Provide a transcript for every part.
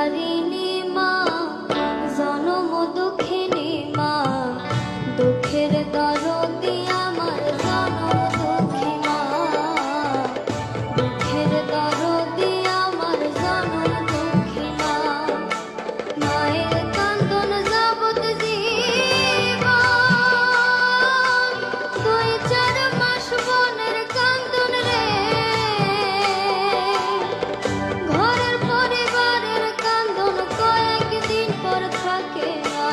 গর্ভধারিণী মা, জনম দুঃখিনী মা, দুঃখের দরদি আমার জনম দুঃখী মা, দুঃখের দরদি আমার জনম দুঃখী মা। মায়ের কান্দন যাবত জীবন, 2-4 মাস বনের কান্দন রে, ঘরের পরিবারের কান্দন কয়েকদিন পর থাকে না।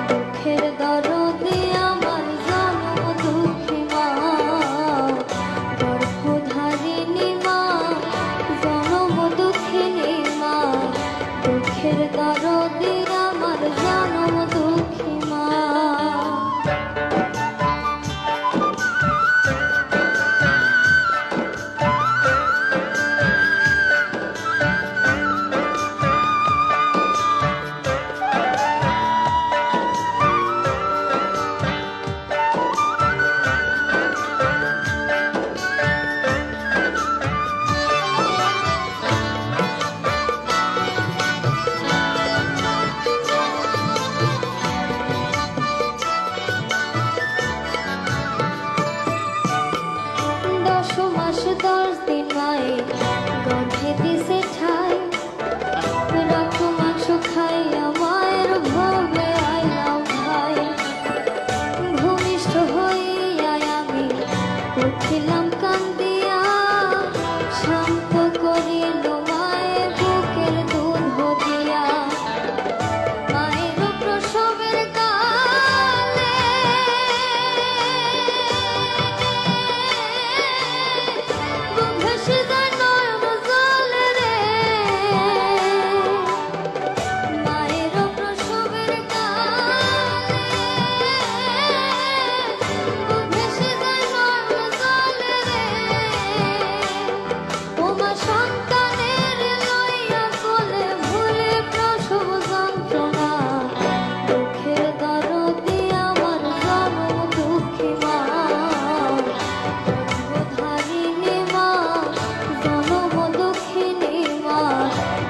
দুঃখের দরদি আমার জনম দুঃখী মা, গর্ভধারিণী মা, জনম দুঃখিনী মা, দুঃখের দরদি আমার জনম দুঃখী মা। গর্ভে দিছে ঠাই, রক্ত মাংস খাইয়া মায়ের ভবে আইলাম ভাই। ভূমিষ্ঠ হইয়া আমি উঠিলাম কান্দিয়া, শান্ত করিল মায়ের বুকের দুধ দিয়া। মায়ের প্রসবের কালে ভেসে যায় নয়ন জলে রে, মায়ের প্রসবের কালে ভেসে যায় নয়ন জলে রে। ওমা সন্তানের লইয়া কোলে ভুলে প্রসব যন্ত্রণা, দুঃখের দরদি আমার জনম দুঃখী মা, গর্ভধারিণী মা, জনম দুঃখিনী মা,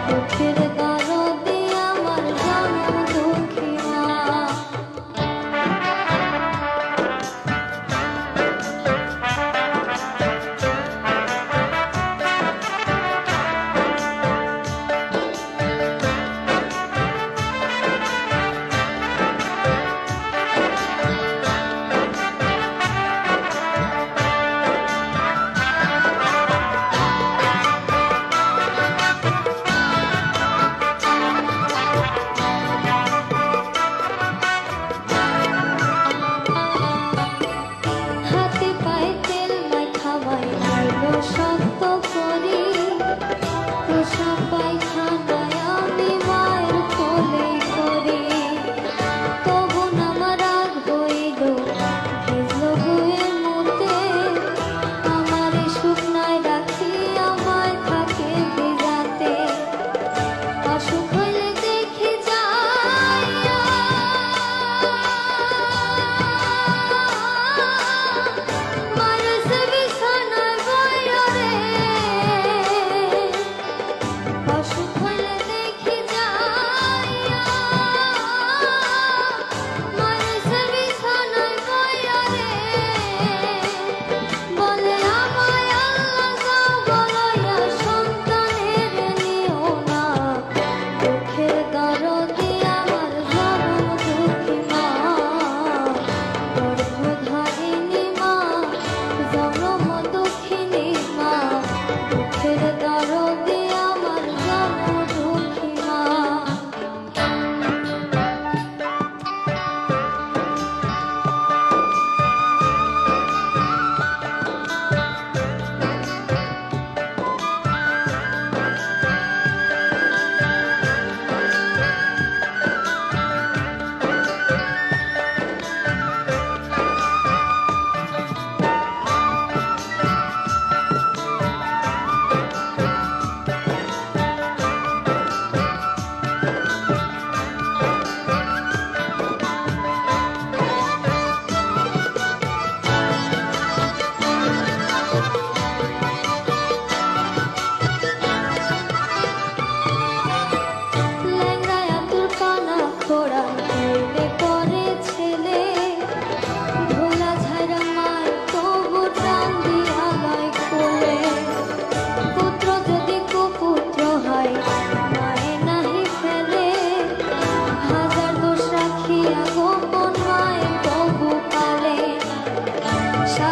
দুঃখের দরদি আমার জনম দুঃখী মা। হাতে পায়ে তেল মাখা মাইল শক্ত করি, প্রসাব পায়খানায় আমি মায়ের কোলে করি। তবু আমার রাগ হইল ভিজল বইয়ের মুতে, আমার শুকনায় রাখি আমায় থাকে ভিজাতে। অসুখ হইলে দেখি যাইয়া মায়ের সে বিছানায় বইয়া রে,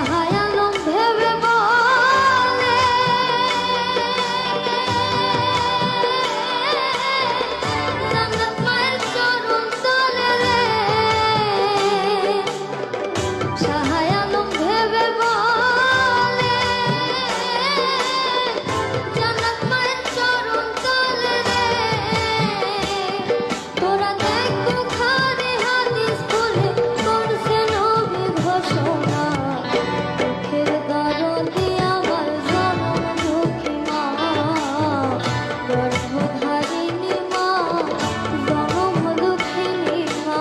শাহায় আলম ভেবে বলে জান্নাত মায়ের চরণ তলে রে শাহায় আলম ভেবে বলে জান্নাত মায়ের চরণ তলে রে তোরা দেখ বুখারী হাদিস খুলে করছে নবী ঘোষণা দুঃখের দরদি আমার জনম দুঃখী মা গর্ভধারিণী মা জনম দুঃখিনী মা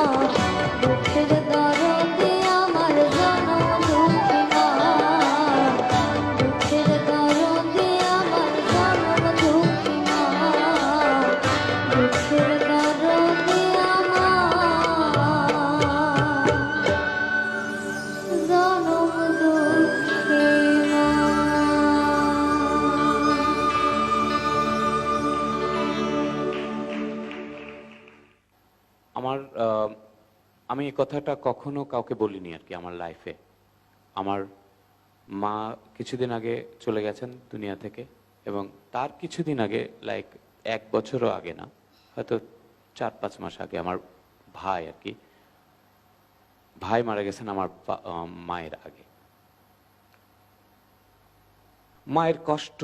দুঃখের দরদি আমার জনম দুঃখী মা দুঃখের দরদি আমার জনম দুঃখী মা দুঃখের দরদি আমার জনম দুঃখী মা। আমার আমি এই কথাটা কখনো কাউকে বলিনি আর কি আমার লাইফে। আমার মা কিছুদিন আগে চলে গেছেন দুনিয়া থেকে, এবং তার কিছুদিন আগে, লাইক 1 বছরও আগে না, হয়তো 4-5 মাস আগে আমার ভাই আর কি, ভাই মারা গেছেন আমার মায়ের আগে। মায়ের কষ্ট,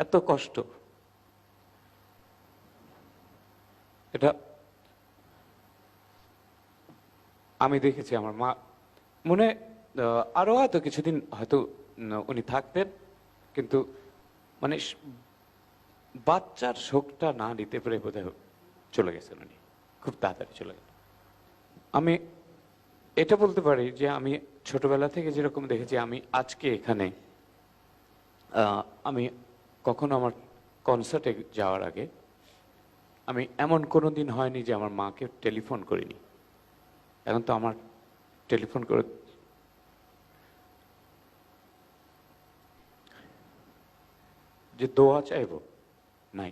এত কষ্ট, এটা আমি দেখেছি। আমার মা মনে আরো হয়তো কিছুদিন হয়তো উনি থাকতেন, কিন্তু মানে বাচ্চার শোকটা না নিতে পেরে বোধহয় চলে গেছেন উনি, খুব তাড়াতাড়ি চলে গেলেন। আমি এটা বলতে পারি যে আমি ছোটবেলা থেকে যেরকম দেখেছি, আমি আজকে এখানে আমি কখনো আমার কনসার্টে যাওয়ার আগে আমি এমন কোনো দিন হয়নি যে আমার মাকে টেলিফোন করিনি। এখন তো আমার টেলিফোন করে যে দোয়া চাইব নাই,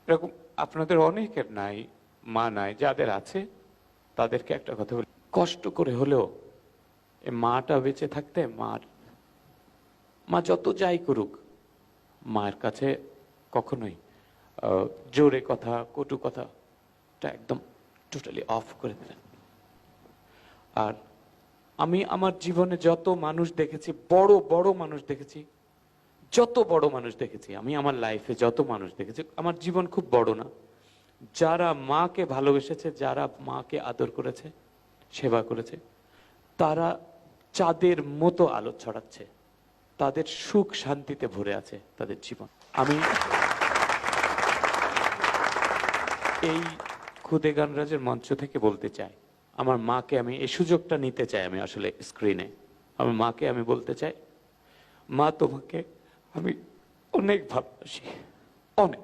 এরকম আপনাদের অনেকের নাই, মা নাই। যাদের আছে তাদেরকে একটা কথা বলি, কষ্ট করে হলেও এই মাটা বেঁচে থাকতে, মা যত যাই করুক, মায়ের কাছে কখনোই জোরে কথা, কটু কথাটা একদম টোটালি অফ করে দিলেন। আর আমি আমার জীবনে যত মানুষ দেখেছি, বড় বড় মানুষ দেখেছি, যত বড় মানুষ দেখেছি, আমি আমার লাইফে যত মানুষ দেখেছি, আমার জীবন খুব বড় না, যারা মাকে ভালোবেসেছে, যারা মাকে আদর করেছে, সেবা করেছে, তারা চাঁদের মতো আলো ছড়াচ্ছে, তাদের সুখ শান্তিতে ভরে আছে তাদের জীবন। আমি এই খুদে গানরাজের মঞ্চ থেকে বলতে চাই, আমার মাকে আমি এই সুযোগটা নিতে চাই, আমি আসলে স্ক্রিনে আমার মাকে আমি বলতে চাই, মা তোমাকে আমি অনেক ভালোবাসি, অনেক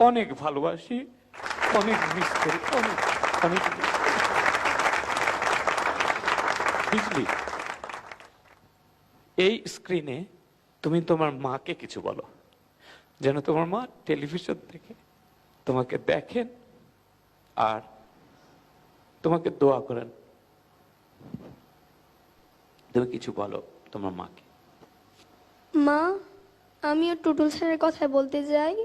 অনেক ভালোবাসি, অনেক মিস করি, অনেক অনেক বুঝলি। এই স্ক্রিনে তুমি তোমার মাকে কিছু বলো, যেন তোমার মা টেলিভিশন থেকে তোমাকে দেখেন আর তোমাকে দোয়া করেন। তুমি কিছু বলো তোমার মাকে। মা, আমিও টুটুল স্যারের কথা বলতে চাই।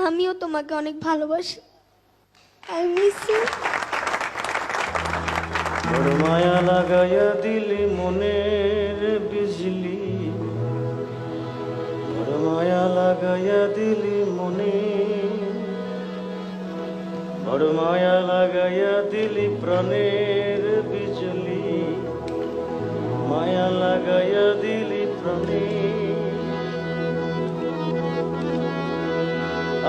আমিও তোমাকে অনেক ভালোবাসি। I miss you. বড় মায়া লাগাইয়া দিলি মনের বিজলি, বড় মায়া লাগাইয়া দিলি মনে, বড় মায়া লাগাইয়া দিলি প্রাণের বিজলি, মায়া লাগাইয়া দিলি প্রাণে।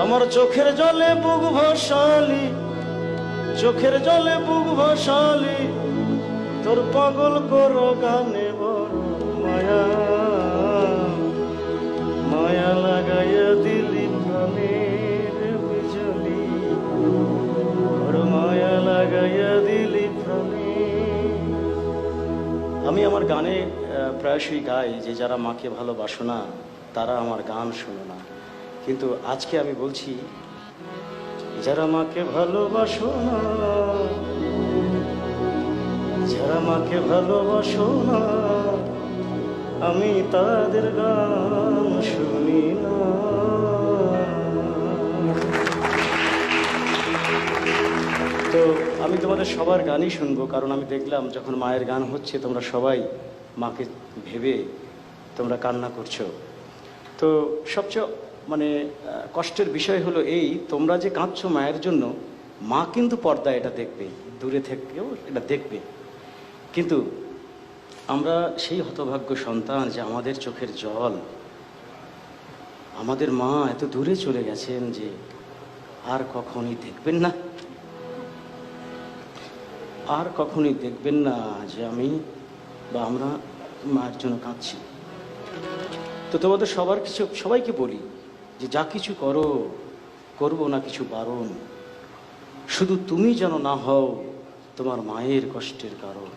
আমার চোখের জলে বুক ভাসালি, চোখের জলে বুক ভাসালি, তোর পাগল করো গানে বড় মায়া, মায়া লাগাইয়া দিলি প্রাণের বিজলি, বড় মায়া লাগাইয়া দিলি প্রাণে। আমি আমার গানে প্রায়শই গাই যে যারা মাকে ভালোবাসো না তারা আমার গান শোনো না, কিন্তু আজকে আমি বলছি যারা মাকে ভালোবাসো না, যারা মাকে ভালোবাসো না, আমি তাদের গান শুনি না। তো আমি তোমাদের সবার গানই শুনবো, কারণ আমি দেখলাম যখন মায়ের গান হচ্ছে তোমরা সবাই মাকে ভেবে তোমরা কান্না করছো। তো সবচেয়ে মানে কষ্টের বিষয় হলো এই, তোমরা যে কাঁদছো মায়ের জন্য, মা কিন্তু পর্দায় এটা দেখবে, দূরে থেকেও এটা দেখবে, কিন্তু আমরা সেই হতভাগ্য সন্তান যে আমাদের চোখের জল, আমাদের মা এত দূরে চলে গেছেন যে আর কখনই দেখবেন না, আর কখনই দেখবেন না যে আমি বা আমরা মায়ের জন্য কাঁদছি। তো তোমাদের সবাইকে বলি যে যা কিছু করো, করবো না কিছু বারণ, শুধু তুমি যেন না হও তোমার মায়ের কষ্টের কারণ।